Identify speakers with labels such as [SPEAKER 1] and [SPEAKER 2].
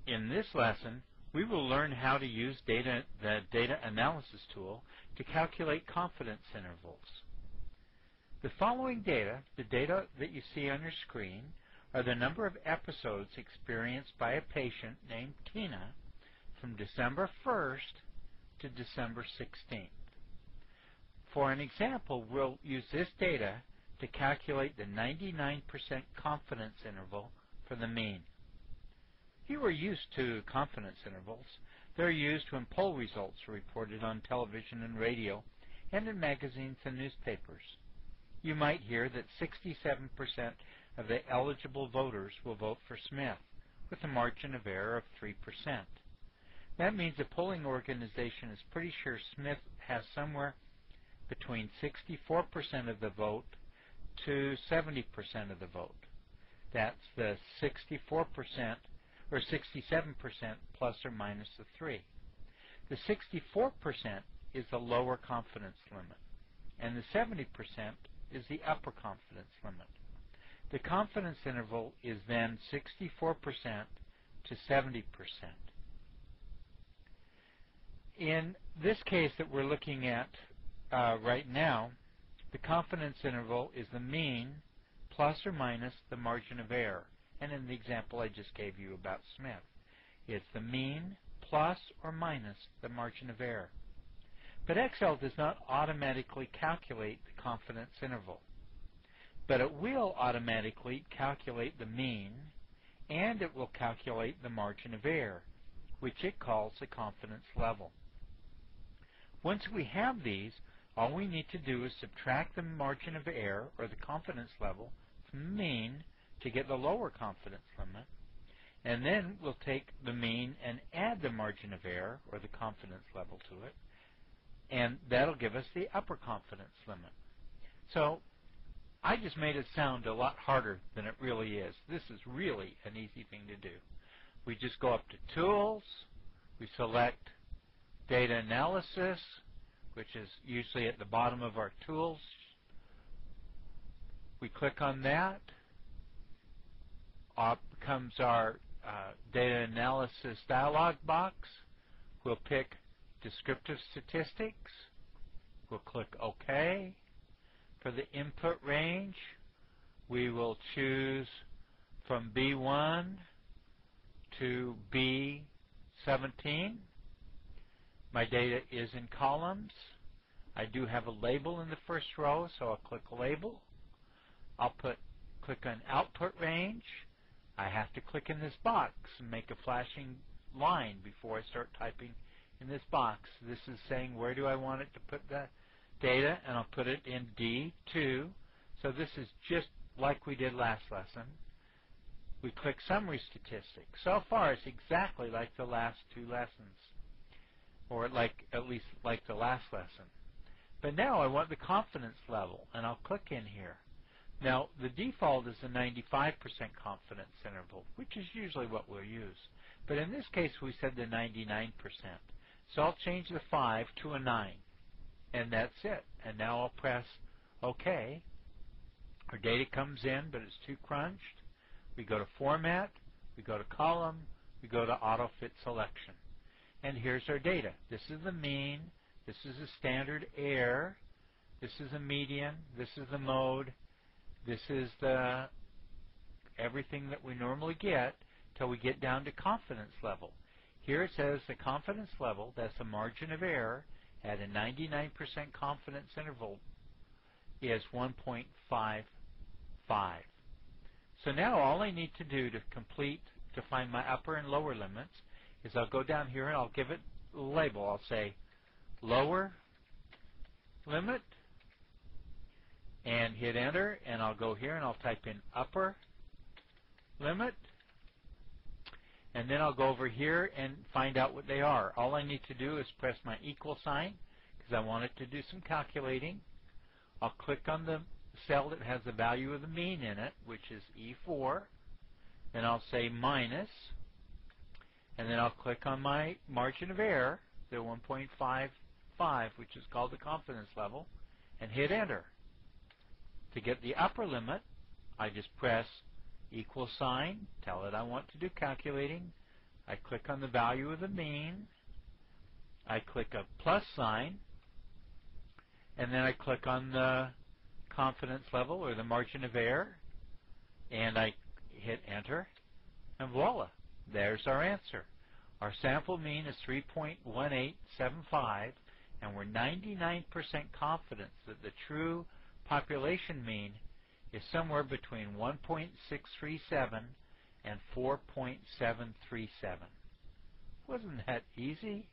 [SPEAKER 1] In this lesson, we will learn how to use the data analysis tool to calculate confidence intervals. The following data, the data that you see on your screen, are the number of episodes experienced by a patient named Tina from December 1st to December 16th. For an example, we'll use this data to calculate the 99% confidence interval for the mean. You are used to confidence intervals. They're used when poll results are reported on television and radio and in magazines and newspapers. You might hear that 67% of the eligible voters will vote for Smith, with a margin of error of 3%. That means a polling organization is pretty sure Smith has somewhere between 64% of the vote to 70% of the vote. That's the 64% or 67% plus or minus the 3. The 64% is the lower confidence limit, and the 70% is the upper confidence limit. The confidence interval is then 64% to 70%. In this case that we're looking at right now, the confidence interval is the mean plus or minus the margin of error. And in the example I just gave you about Smith, it's the mean plus or minus the margin of error. But Excel does not automatically calculate the confidence interval, but it will automatically calculate the mean, and it will calculate the margin of error, which it calls the confidence level. Once we have these, all we need to do is subtract the margin of error, or the confidence level, from the mean to get the lower confidence limit, and then we'll take the mean and add the margin of error, or the confidence level, to it, and that'll give us the upper confidence limit. So I just made it sound a lot harder than it really is. This is really an easy thing to do. We just go up to Tools, we select Data Analysis, which is usually at the bottom of our tools. We click on that. Up comes our Data Analysis dialog box. We'll pick Descriptive Statistics. We'll click OK. For the input range, we will choose from B1 to B17. My data is in columns. I do have a label in the first row, so I'll click Label. I'll click on Output Range. I have to click in this box and make a flashing line before I start typing in this box. This is saying where do I want it to put the data, and I'll put it in D2. So this is just like we did last lesson. We click Summary Statistics. So far it's exactly like the last two lessons, or at least like the last lesson. But now I want the confidence level, and I'll click in here. Now the default is a 95% confidence interval, which is usually what we'll use. But in this case we said the 99%. So I'll change the 5 to a 9. And that's it. And now I'll press OK. Our data comes in, but it's too crunched. We go to Format, we go to Column, we go to AutoFit Selection. And here's our data. This is the mean, this is the standard error, this is the median, this is the mode, this is the everything that we normally get till we get down to confidence level. Here it says the confidence level, that's the margin of error, at a 99% confidence interval is 1.55. So now all I need to do to find my upper and lower limits is I'll go down here and I'll give it a label. I'll say lower limit and hit enter, and I'll go here and I'll type in upper limit, and then I'll go over here and find out what they are. All I need to do is press my equal sign because I want it to do some calculating. I'll click on the cell that has the value of the mean in it, which is E4. Then I'll say minus, and then I'll click on my margin of error, the 1.55, which is called the confidence level, and hit enter. To get the upper limit, I just press equal sign, tell it I want to do calculating. I click on the value of the mean. I click a plus sign, and then I click on the confidence level or the margin of error, and I hit enter, and voila, there's our answer. Our sample mean is 3.1875, and we're 99% confident that the true population mean is somewhere between 1.637 and 4.737. Wasn't that easy?